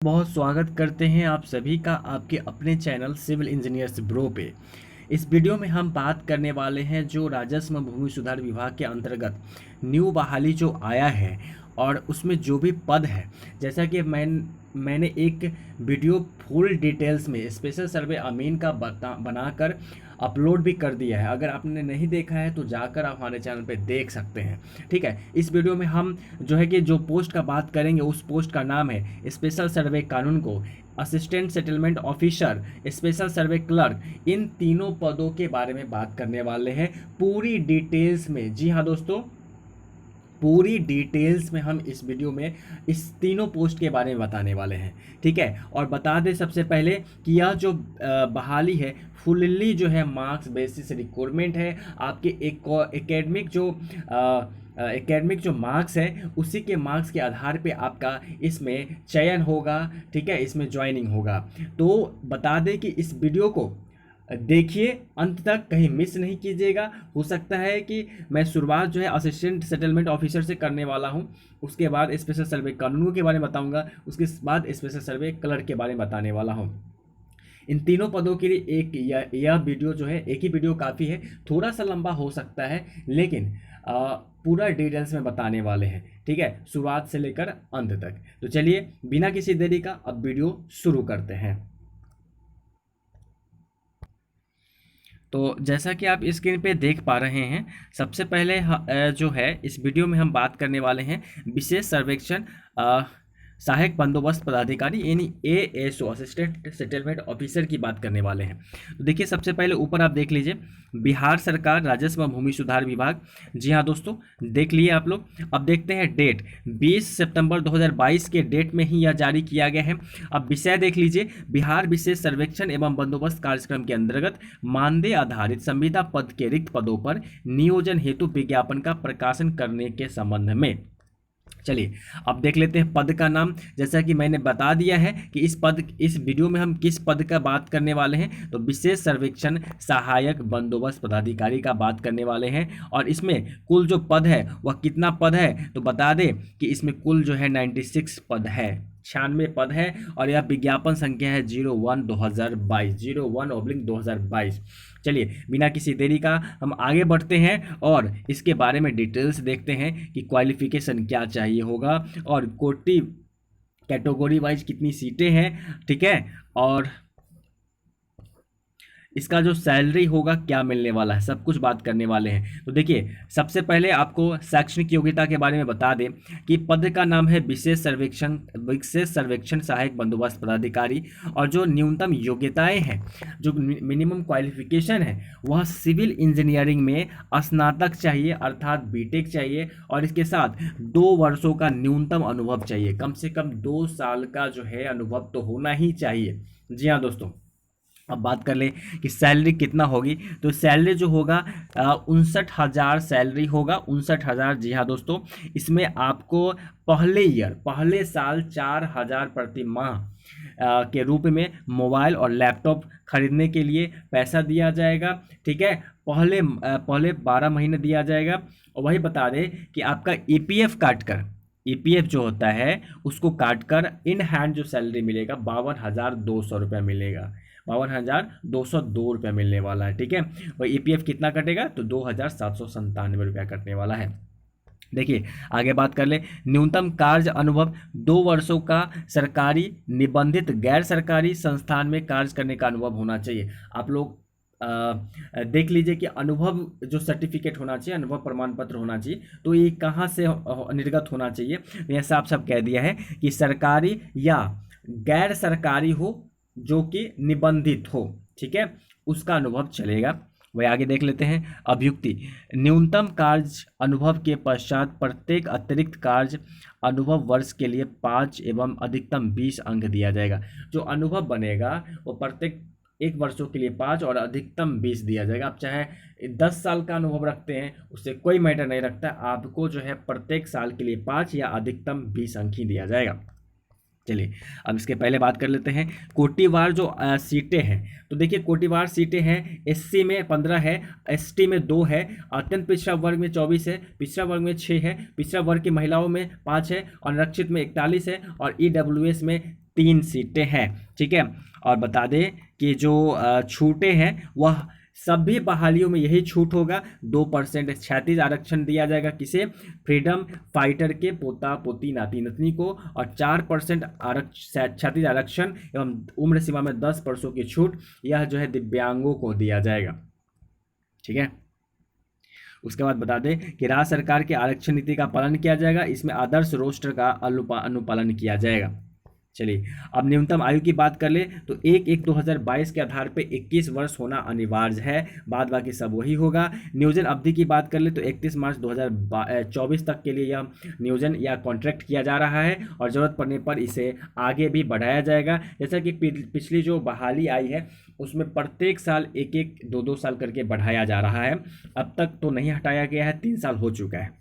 बहुत स्वागत करते हैं आप सभी का आपके अपने चैनल सिविल इंजीनियर्स ब्रो पे। इस वीडियो में हम बात करने वाले हैं जो राजस्व भूमि सुधार विभाग के अंतर्गत न्यू बहाली जो आया है और उसमें जो भी पद है, जैसा कि मैंने एक वीडियो फुल डिटेल्स में स्पेशल सर्वे अमीन का बनाकर अपलोड भी कर दिया है। अगर आपने नहीं देखा है तो जाकर आप हमारे चैनल पे देख सकते हैं। ठीक है, इस वीडियो में हम जो है कि जो पोस्ट का बात करेंगे उस पोस्ट का नाम है स्पेशल सर्वे कानून को, असिस्टेंट सेटलमेंट ऑफिसर, स्पेशल सर्वे क्लर्क। इन तीनों पदों के बारे में बात करने वाले हैं पूरी डिटेल्स में। जी हाँ दोस्तों, पूरी डिटेल्स में हम इस वीडियो में इस तीनों पोस्ट के बारे में बताने वाले हैं। ठीक है, और बता दें सबसे पहले कि यह जो बहाली है फुल्ली जो है मार्क्स बेसिस रिक्रूटमेंट है। आपके एकेडमिक जो मार्क्स है उसी के मार्क्स के आधार पे आपका इसमें चयन होगा। ठीक है, इसमें ज्वाइनिंग होगा। तो बता दें कि इस वीडियो को देखिए अंत तक, कहीं मिस नहीं कीजिएगा। हो सकता है कि मैं शुरुआत जो है असिस्टेंट सेटलमेंट ऑफिसर से करने वाला हूं, उसके बाद स्पेशल सर्वे कानूनों के बारे में बताऊंगा, उसके बाद स्पेशल सर्वे क्लर्क के बारे में बताने वाला हूं। इन तीनों पदों के लिए एक यह वीडियो जो है, एक ही वीडियो काफ़ी है। थोड़ा सा लंबा हो सकता है लेकिन पूरा डिटेल्स में बताने वाले हैं। ठीक है, शुरुआत से लेकर अंत तक। तो चलिए बिना किसी देरी का अब वीडियो शुरू करते हैं। तो जैसा कि आप स्क्रीन पे देख पा रहे हैं, सबसे पहले जो है इस वीडियो में हम बात करने वाले हैं विशेष सर्वेक्षण सहायक बंदोबस्त पदाधिकारी यानी एएसओ, असिस्टेंट सेटलमेंट ऑफिसर की बात करने वाले हैं। तो देखिए सबसे पहले ऊपर आप देख लीजिए, बिहार सरकार राजस्व भूमि सुधार विभाग। जी हाँ दोस्तों, देख लिए आप लोग। अब देखते हैं डेट, 20 सितंबर 2022 के डेट में ही यह जारी किया गया है। अब विषय देख लीजिए, बिहार विशेष सर्वेक्षण एवं बंदोबस्त कार्यक्रम के अंतर्गत मानदेय आधारित संविदा पद के रिक्त पदों पर नियोजन हेतु विज्ञापन का प्रकाशन करने के संबंध में। चलिए अब देख लेते हैं पद का नाम। जैसा कि मैंने बता दिया है कि इस वीडियो में हम किस पद का बात करने वाले हैं, तो विशेष सर्वेक्षण सहायक बंदोबस्त पदाधिकारी का बात करने वाले हैं। और इसमें कुल जो पद है वह कितना पद है, तो बता दें कि इसमें कुल जो है 96 पद है, 96 पद है। और यह विज्ञापन संख्या है 01/2022, 01/2022। चलिए बिना किसी देरी का हम आगे बढ़ते हैं और इसके बारे में डिटेल्स देखते हैं कि क्वालिफिकेशन क्या चाहिए होगा और कोटि कैटेगरी वाइज कितनी सीटें हैं। ठीक है, और इसका जो सैलरी होगा क्या मिलने वाला है, सब कुछ बात करने वाले हैं। तो देखिए सबसे पहले आपको शैक्षणिक योग्यता के बारे में बता दें कि पद का नाम है विशेष सर्वेक्षण सहायक बंदोबस्त पदाधिकारी। और जो न्यूनतम योग्यताएं हैं, जो मिनिमम क्वालिफिकेशन है, वह सिविल इंजीनियरिंग में स्नातक चाहिए अर्थात बीटेक चाहिए। और इसके साथ 2 वर्षों का न्यूनतम अनुभव चाहिए, कम से कम 2 साल का जो है अनुभव तो होना ही चाहिए। जी हाँ दोस्तों, अब बात कर लें कि सैलरी कितना होगी, तो सैलरी जो होगा 59,000 सैलरी होगा, 59,000। जी हाँ दोस्तों, इसमें आपको पहले साल 4,000 प्रति माह के रूप में मोबाइल और लैपटॉप खरीदने के लिए पैसा दिया जाएगा। ठीक है, पहले 12 महीने दिया जाएगा। और वही बता दें कि आपका ईपीएफ काटकर, ईपीएफ जो होता है उसको काटकर इन हैंड जो सैलरी मिलेगा 52,200 रुपये मिलेगा, 52,202 रुपये मिलने वाला है। ठीक है, और ईपीएफ कितना कटेगा, तो 2,797 रुपया कटने वाला है। देखिए आगे बात कर ले, न्यूनतम कार्य अनुभव 2 वर्षों का सरकारी निबंधित गैर सरकारी संस्थान में कार्य करने का अनुभव होना चाहिए। आप लोग देख लीजिए कि अनुभव जो सर्टिफिकेट होना चाहिए, अनुभव प्रमाण पत्र होना चाहिए, तो ये कहाँ से निर्गत होना चाहिए। यह साफ साफ कह दिया है कि सरकारी या गैर सरकारी हो जो कि निबंधित हो। ठीक है, उसका अनुभव चलेगा। वही आगे देख लेते हैं, अभियुक्ति न्यूनतम कार्य अनुभव के पश्चात प्रत्येक अतिरिक्त कार्य अनुभव वर्ष के लिए 5 एवं अधिकतम 20 अंक दिया जाएगा। जो अनुभव बनेगा वो प्रत्येक 1 वर्षों के लिए 5 और अधिकतम 20 दिया जाएगा। आप चाहे 10 साल का अनुभव रखते हैं, उससे कोई मैटर नहीं रखता, आपको जो है प्रत्येक साल के लिए 5 या अधिकतम 20 अंक ही दिया जाएगा। चलिए अब इसके पहले बात कर लेते हैं कोटिवार जो सीटें हैं। तो देखिए कोटिवार सीटें हैं, एससी में 15 है, एसटी में 2 है, अत्यंत पिछड़ा वर्ग में 24 है, पिछड़ा वर्ग में 6 है, पिछड़ा वर्ग की महिलाओं में 5 है, अनारक्षित में 41 है और ईडब्ल्यूएस में 3 सीटें हैं, ठीक है। और बता दें कि जो छूटें हैं वह सभी बहालियों में यही छूट होगा। 2% क्षैतिज आरक्षण दिया जाएगा किसे, फ्रीडम फाइटर के पोता पोती नाती नतनी को, और 4% क्षैतिज आरक्षण एवं उम्र सीमा में 10% की छूट, यह जो है दिव्यांगों को दिया जाएगा, ठीक है। उसके बाद बता दें कि राज्य सरकार के आरक्षण नीति का पालन किया जाएगा, इसमें आदर्श रोस्टर का अनुपालन किया जाएगा। चलिए अब न्यूनतम आयु की बात कर ले तो 1/1/2022 के आधार पे 21 वर्ष होना अनिवार्य है, बाद बाकी सब वही होगा। नियोजन अवधि की बात कर ले तो 31 मार्च 2024 तक के लिए यह नियोजन या कॉन्ट्रैक्ट किया जा रहा है, और ज़रूरत पड़ने पर इसे आगे भी बढ़ाया जाएगा। जैसा कि पिछली जो बहाली आई है उसमें प्रत्येक साल 1-1, 2-2 साल करके बढ़ाया जा रहा है। अब तक तो नहीं हटाया गया है, 3 साल हो चुका है।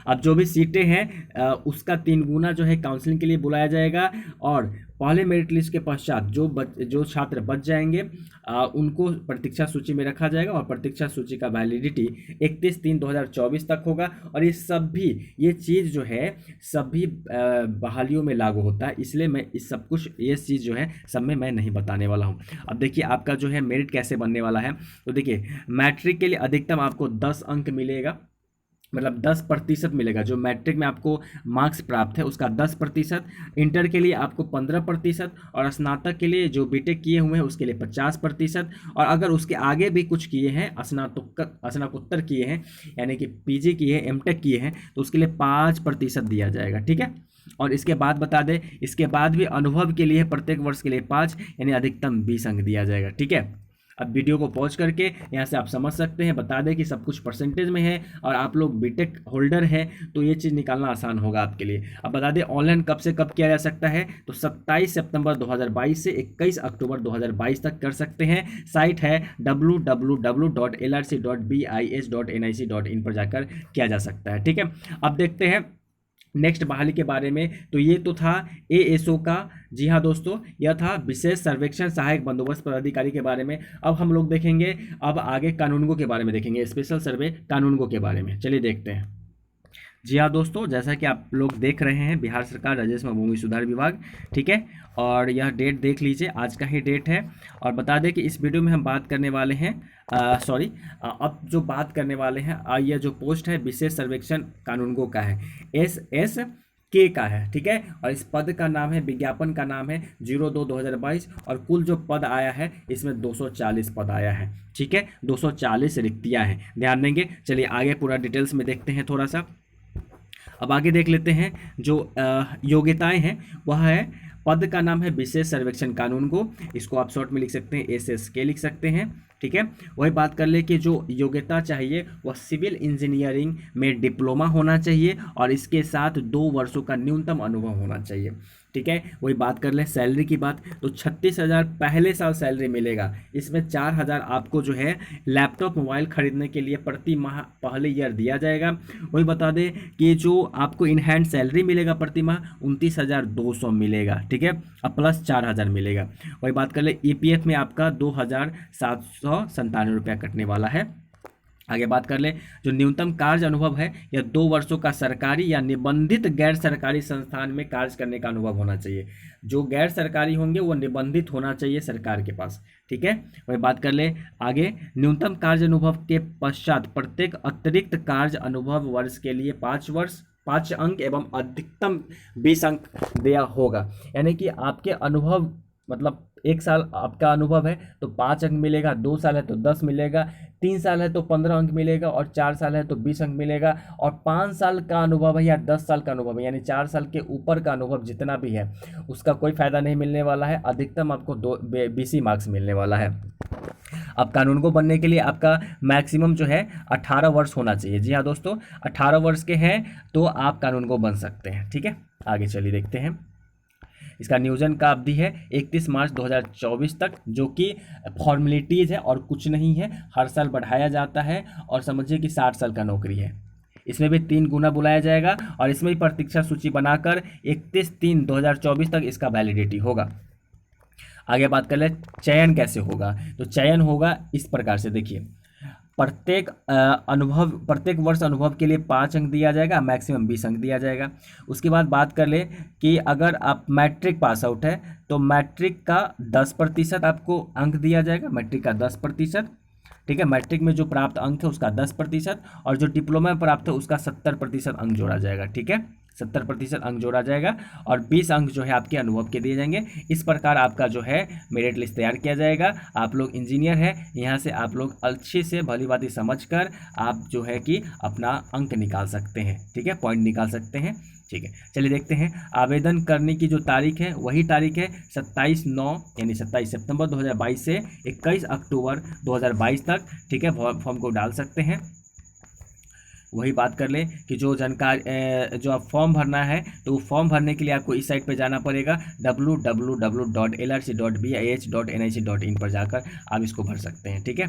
अब जो भी सीटें हैं उसका 3 गुना जो है काउंसलिंग के लिए बुलाया जाएगा, और पहले मेरिट लिस्ट के पश्चात जो छात्र बच जाएंगे उनको प्रतीक्षा सूची में रखा जाएगा, और प्रतीक्षा सूची का वैलिडिटी 31/3/2024 तक होगा। और ये चीज़ जो है सभी बहालियों में लागू होता है, इसलिए मैं ये चीज़ जो है सब में मैं नहीं बताने वाला हूँ। अब देखिए आपका जो है मेरिट कैसे बनने वाला है, तो देखिए मैट्रिक के लिए अधिकतम आपको 10 अंक मिलेगा, मतलब 10% मिलेगा। जो मैट्रिक में आपको मार्क्स प्राप्त है उसका 10%, इंटर के लिए आपको 15%, और स्नातक के लिए जो बीटेक किए हुए हैं उसके लिए 50%, और अगर उसके आगे भी कुछ किए हैं, स्नातकोत्तर किए हैं यानी कि पीजी किए हैं, एमटेक किए हैं, तो उसके लिए 5% दिया जाएगा, ठीक है। और इसके बाद बता दें, इसके बाद भी अनुभव के लिए प्रत्येक वर्ष के लिए 5 यानी अधिकतम 20 अंक दिया जाएगा, ठीक है। अब वीडियो को पॉज करके यहाँ से आप समझ सकते हैं, बता दें कि सब कुछ परसेंटेज में है, और आप लोग बीटेक होल्डर हैं तो ये चीज़ निकालना आसान होगा आपके लिए। अब बता दें ऑनलाइन कब से कब किया जा सकता है, तो 27 सितंबर 2022 से 21 अक्टूबर 2022 तक कर सकते हैं। साइट है www.lrc.bis.nic.in पर जाकर किया जा सकता है, ठीक है। अब देखते हैं नेक्स्ट बहाली के बारे में। तो ये तो था एएसओ का, जी हाँ दोस्तों, यह था विशेष सर्वेक्षण सहायक बंदोबस्त पदाधिकारी के बारे में। अब हम लोग देखेंगे अब आगे कानूनगो के बारे में देखेंगे, स्पेशल सर्वे कानूनगो के बारे में। चलिए देखते हैं। जी हाँ दोस्तों, जैसा कि आप लोग देख रहे हैं बिहार सरकार राजस्व भूमि सुधार विभाग, ठीक है। और यह डेट देख लीजिए, आज का ही डेट है। और बता दें कि इस वीडियो में हम बात करने वाले हैं अब जो बात करने वाले हैं यह जो पोस्ट है विशेष सर्वेक्षण कानूनगो का है, SSK का है, ठीक है। और इस पद का नाम है, विज्ञापन का नाम है 02/2022, और कुल जो पद आया है इसमें 240 पद आया है, ठीक है। 240 रिक्तियाँ हैं, ध्यान देंगे। चलिए आगे पूरा डिटेल्स में देखते हैं थोड़ा सा। अब आगे देख लेते हैं जो योग्यताएं हैं, वह है पद का नाम है विशेष सर्वेक्षण कानूनगो, इसको आप शॉर्ट में लिख सकते हैं SSK लिख सकते हैं, ठीक है। वही बात कर ले कि जो योग्यता चाहिए वह सिविल इंजीनियरिंग में डिप्लोमा होना चाहिए, और इसके साथ 2 वर्षों का न्यूनतम अनुभव होना चाहिए, ठीक है। वही बात कर ले सैलरी की बात, तो 36,000 पहले साल सैलरी मिलेगा, इसमें 4,000 आपको जो है लैपटॉप मोबाइल खरीदने के लिए प्रति माह पहले ईयर दिया जाएगा। वही बता दें कि जो आपको इन हैंड सैलरी मिलेगा प्रति माह 29,200 मिलेगा, ठीक है। अब प्लस 4,000 मिलेगा। वही बात कर ले EPF में आपका 2,797 रुपया कटने वाला है। आगे बात कर ले जो न्यूनतम कार्य अनुभव है, यह 2 वर्षों का सरकारी या निबंधित गैर सरकारी संस्थान में कार्य करने का अनुभव होना चाहिए। जो गैर सरकारी होंगे वो निबंधित होना चाहिए सरकार के पास, ठीक है। वही बात कर ले आगे, न्यूनतम कार्य अनुभव के पश्चात प्रत्येक अतिरिक्त कार्य अनुभव वर्ष के लिए 5 अंक एवं अधिकतम 20 अंक दिया होगा। यानी कि आपके अनुभव मतलब 1 साल आपका अनुभव है तो 5 अंक मिलेगा, 2 साल है तो 10 मिलेगा, 3 साल है तो 15 अंक मिलेगा, और 4 साल है तो 20 अंक मिलेगा, और 5 साल का अनुभव है या 10 साल का अनुभव है यानी 4 साल के ऊपर का अनुभव जितना भी है उसका कोई फ़ायदा नहीं मिलने वाला है, अधिकतम आपको 20 मार्क्स मिलने वाला है। अब कानूनगो बनने के लिए आपका मैक्सिमम जो है 18 वर्ष होना चाहिए। जी हाँ दोस्तों, 18 वर्ष के हैं तो आप कानूनगो बन सकते हैं, ठीक है। आगे चलिए देखते हैं। इसका नियोजन का अवधि है 31 मार्च 2024 तक, जो कि फॉर्मेलिटीज़ है और कुछ नहीं है, हर साल बढ़ाया जाता है, और समझिए कि 60 साल का नौकरी है। इसमें भी 3 गुना बुलाया जाएगा, और इसमें भी प्रतीक्षा सूची बनाकर 31/3/2024 तक इसका वैलिडिटी होगा। आगे बात कर ले चयन कैसे होगा, तो चयन होगा इस प्रकार से, देखिए प्रत्येक वर्ष अनुभव के लिए 5 अंक दिया जाएगा, मैक्सिमम 20 अंक दिया जाएगा। उसके बाद बात कर ले कि अगर आप मैट्रिक पास आउट है तो मैट्रिक का 10% आपको अंक दिया जाएगा, मैट्रिक का 10%। ठीक है, मैट्रिक में जो प्राप्त अंक है उसका 10%, और जो डिप्लोमा में प्राप्त है उसका 70% अंक जोड़ा जाएगा। ठीक है, 70% अंक जोड़ा जाएगा, और 20 अंक जो है आपके अनुभव के दिए जाएंगे। इस प्रकार आपका जो है मेरिट लिस्ट तैयार किया जाएगा। आप लोग इंजीनियर हैं, यहाँ से आप लोग अच्छे से भली भांति समझ कर आप जो है कि अपना अंक निकाल सकते हैं। ठीक है, पॉइंट निकाल सकते हैं। ठीक है, चलिए देखते हैं। आवेदन करने की जो तारीख है वही तारीख है 27/9 यानी 27 सितंबर 2022 से 21 अक्टूबर 2022 तक। ठीक है, फॉर्म को डाल सकते हैं। वही बात कर लें कि जो जानकारी जो आप फॉर्म भरना है तो फॉर्म भरने के लिए आपको इस साइट पर जाना पड़ेगा, www.lrc.bih.nic.in पर जाकर आप इसको भर सकते हैं। ठीक है,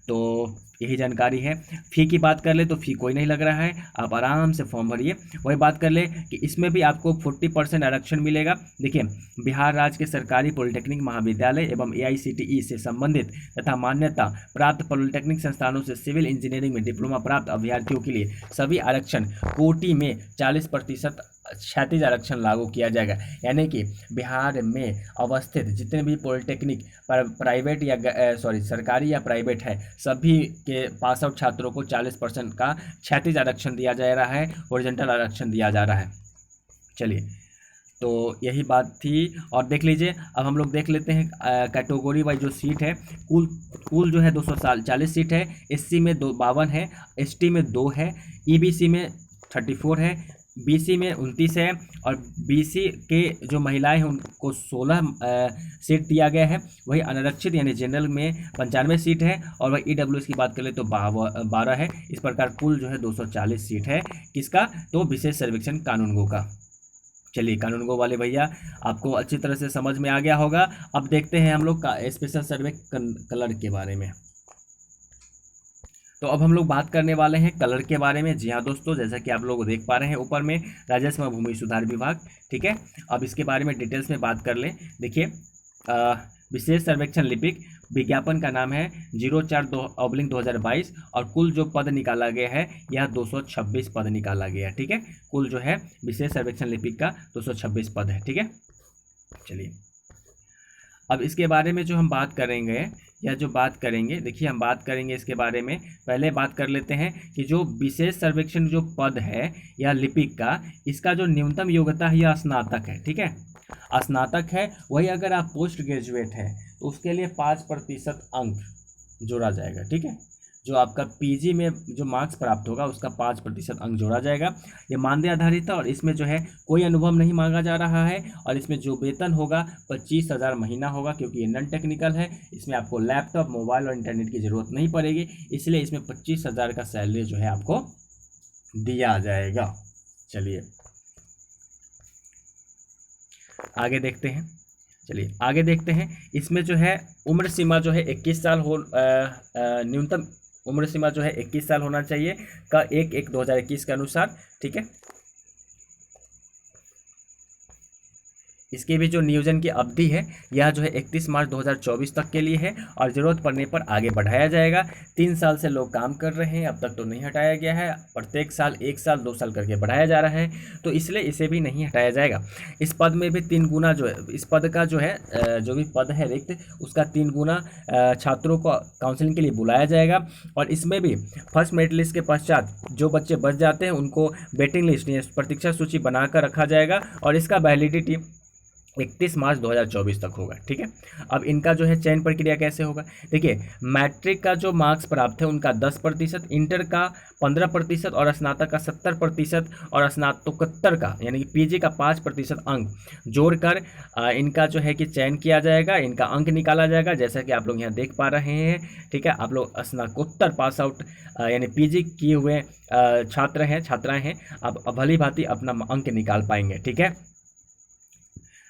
तो यही जानकारी है। फ़ी की बात कर ले तो फ़ी कोई नहीं लग रहा है, आप आराम से फॉर्म भरिए। वही बात कर ले कि इसमें भी आपको 40% आरक्षण मिलेगा। देखिए, बिहार राज्य के सरकारी पॉलिटेक्निक महाविद्यालय एवं AICTE से संबंधित तथा मान्यता प्राप्त पॉलिटेक्निक संस्थानों से सिविल इंजीनियरिंग में डिप्लोमा प्राप्त अभ्यर्थियों के लिए सभी आरक्षण कोटि में 40% क्षैतिज आरक्षण लागू किया जाएगा। यानी कि बिहार में अवस्थित जितने भी पॉलिटेक्निक प्राइवेट या सरकारी या प्राइवेट है, सभी के पास आउट छात्रों को 40% का क्षैतिज आरक्षण दिया जा रहा है, हॉरिजॉन्टल आरक्षण दिया जा रहा है। चलिए, तो यही बात थी। और देख लीजिए, अब हम लोग देख लेते हैं कैटेगरी वाइज जो सीट है। कुल जो है 240 सीट है। SC में 52 है, ST में 2 है, EBC में 34 है, BC में 29 है, और BC के जो महिलाएं हैं उनको 16 सीट दिया गया है। वही अनारक्षित यानी जनरल में 95 सीट है, और वही EWS की बात करें तो 12 है। इस प्रकार कुल जो है 240 सीट है। किसका? तो विशेष सर्वेक्षण कानूनगो का। चलिए, कानूनगो वाले भैया आपको अच्छी तरह से समझ में आ गया होगा। अब देखते हैं हम लोग का स्पेशल सर्वे कलर के बारे में। तो अब हम लोग बात करने वाले हैं कलर के बारे में। जी हाँ दोस्तों, जैसा कि आप लोग देख पा रहे हैं ऊपर में राजस्व व भूमि सुधार विभाग। ठीक है, अब इसके बारे में डिटेल्स में बात कर लें। देखिए, विशेष सर्वेक्षण लिपिक विज्ञापन का नाम है 04/2022, और कुल जो पद निकाला गया है यह 226 पद निकाला गया है। ठीक है, कुल जो है विशेष सर्वेक्षण लिपिक का 226 पद है। ठीक है, चलिए अब इसके बारे में जो हम बात करेंगे देखिए हम बात करेंगे इसके बारे में। पहले बात कर लेते हैं कि जो विशेष सर्वेक्षण जो पद है या लिपिक का, इसका जो न्यूनतम योग्यता है यह स्नातक है। ठीक है, स्नातक है। वही अगर आप पोस्ट ग्रेजुएट है तो उसके लिए 5% अंक जोड़ा जाएगा। ठीक है, जो आपका PG में जो मार्क्स प्राप्त होगा उसका 5% अंक जोड़ा जाएगा। ये मानदेय आधारित है, और इसमें जो है कोई अनुभव नहीं मांगा जा रहा है, और इसमें जो वेतन होगा 25,000 महीना होगा, क्योंकि ये नॉन टेक्निकल है। इसमें आपको लैपटॉप, मोबाइल और इंटरनेट की ज़रूरत नहीं पड़ेगी, इसलिए इसमें 25,000 का सैलरी जो है आपको दिया जाएगा। चलिए आगे देखते हैं। इसमें जो है उम्र सीमा जो है 21 साल हो, न्यूनतम उम्र सीमा जो है 21 साल होना चाहिए का 1/1/2021 के अनुसार। ठीक है, इसके भी जो नियोजन की अवधि है यह जो है 31 मार्च 2024 तक के लिए है, और ज़रूरत पड़ने पर आगे बढ़ाया जाएगा। 3 साल से लोग काम कर रहे हैं, अब तक तो नहीं हटाया गया है। प्रत्येक साल 1 साल 2 साल करके बढ़ाया जा रहा है, तो इसलिए इसे भी नहीं हटाया जाएगा। इस पद में भी 3 गुना जो है, इस पद का जो है जो भी पद है रिक्त, उसका 3 गुना छात्रों को काउंसलिंग के लिए बुलाया जाएगा। और इसमें भी फर्स्ट मेरिट लिस्ट के पश्चात जो बच्चे बच जाते हैं उनको वेटिंग लिस्ट या प्रतीक्षा सूची बनाकर रखा जाएगा, और इसका वैलिडिटी 31 मार्च 2024 तक होगा। ठीक है, अब इनका जो है चयन प्रक्रिया कैसे होगा? देखिए, मैट्रिक का जो मार्क्स प्राप्त है उनका 10%, इंटर का 15% और स्नातक का 70% और स्नातकोत्तर का यानी कि PG का 5% अंक जोड़कर इनका जो है कि चयन किया जाएगा, इनका अंक निकाला जाएगा, जैसा कि आप लोग यहाँ देख पा रहे हैं। ठीक है, आप लोग स्नातकोत्तर पास आउट यानी PG किए हुए छात्राएँ हैं, आप भली भांति अपना अंक निकाल पाएंगे। ठीक है,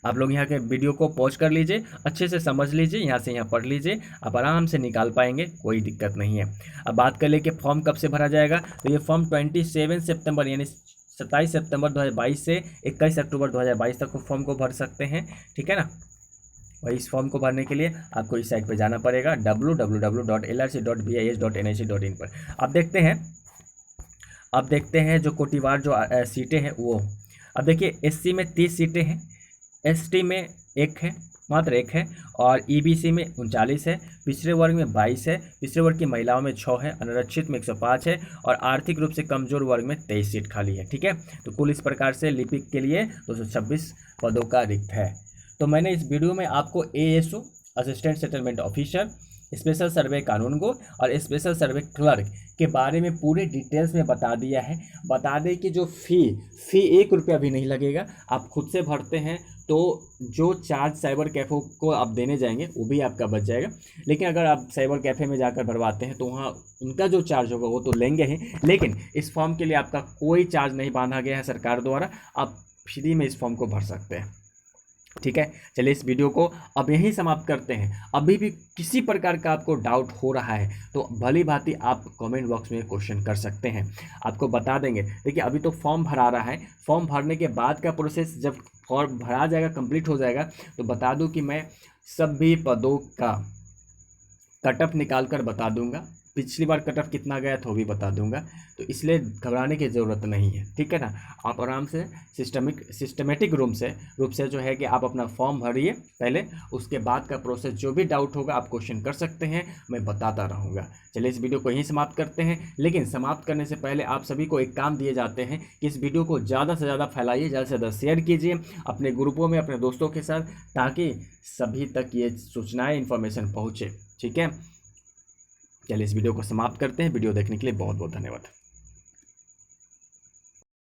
आप लोग यहाँ के वीडियो को पॉज कर लीजिए, अच्छे से समझ लीजिए, यहाँ से यहाँ पढ़ लीजिए, आप आराम से निकाल पाएंगे, कोई दिक्कत नहीं है। अब बात कर ले कि फॉर्म कब से भरा जाएगा, तो ये फॉर्म 27 सितंबर यानी 27 सितंबर 2022 से 21 अक्टूबर 2022 तक फॉर्म को भर सकते हैं। ठीक है ना, वही इस फॉर्म को भरने के लिए आपको इस साइट पर जाना पड़ेगा www.lrc.bis.nic.in पर। अब देखते हैं जो कोटिवार जो सीटें हैं वो। अब देखिए एससी में 30 सीटें हैं, एसटी में एक है, मात्र एक है, और ईबीसी में 39 है, पिछड़े वर्ग में 22 है, पिछड़े वर्ग की महिलाओं में 6 है, अनारक्षित में 105 है, और आर्थिक रूप से कमजोर वर्ग में 23 सीट खाली है। ठीक है, तो कुल इस प्रकार से लिपिक के लिए 226 पदों का रिक्त है। तो मैंने इस वीडियो में आपको ASO assistant settlement officer, special survey कानूनगो और स्पेशल सर्वे क्लर्क के बारे में पूरे डिटेल्स में बता दिया है। बता दें कि जो फ़ी 1 रुपया भी नहीं लगेगा, आप खुद से भरते हैं तो जो चार्ज साइबर कैफ़े को आप देने जाएंगे वो भी आपका बच जाएगा। लेकिन अगर आप साइबर कैफ़े में जाकर भरवाते हैं तो वहाँ उनका जो चार्ज होगा वो तो लेंगे ही, लेकिन इस फॉर्म के लिए आपका कोई चार्ज नहीं बांधा गया है सरकार द्वारा, आप फ्री में इस फॉर्म को भर सकते हैं। ठीक है, चलिए इस वीडियो को अब यहीं समाप्त करते हैं। अभी भी किसी प्रकार का आपको डाउट हो रहा है तो भली भांति आप कमेंट बॉक्स में क्वेश्चन कर सकते हैं, आपको बता देंगे। देखिए अभी तो फॉर्म भरा रहा है, फॉर्म भरने के बाद का प्रोसेस जब फॉर्म भरा जाएगा, कंप्लीट हो जाएगा, तो बता दूं कि मैं सभी पदों का कट ऑफ निकाल कर बता दूंगा। पिछली बार कट ऑफ कितना गया तो भी बता दूंगा, तो इसलिए घबराने की ज़रूरत नहीं है। ठीक है ना, आप आराम से सिस्टमेटिक रूप से जो है कि आप अपना फॉर्म भरिए पहले, उसके बाद का प्रोसेस जो भी डाउट होगा आप क्वेश्चन कर सकते हैं, मैं बताता रहूँगा। चलिए इस वीडियो को यहीं समाप्त करते हैं, लेकिन समाप्त करने से पहले आप सभी को एक काम दिए जाते हैं कि इस वीडियो को ज़्यादा से ज़्यादा फैलाइए, ज़्यादा से ज़्यादा शेयर कीजिए अपने ग्रुपों में, अपने दोस्तों के साथ, ताकि सभी तक ये सूचनाएँ इन्फॉर्मेशन पहुँचे। ठीक है, चलिए इस वीडियो को समाप्त करते हैं। वीडियो देखने के लिए बहुत बहुत धन्यवाद।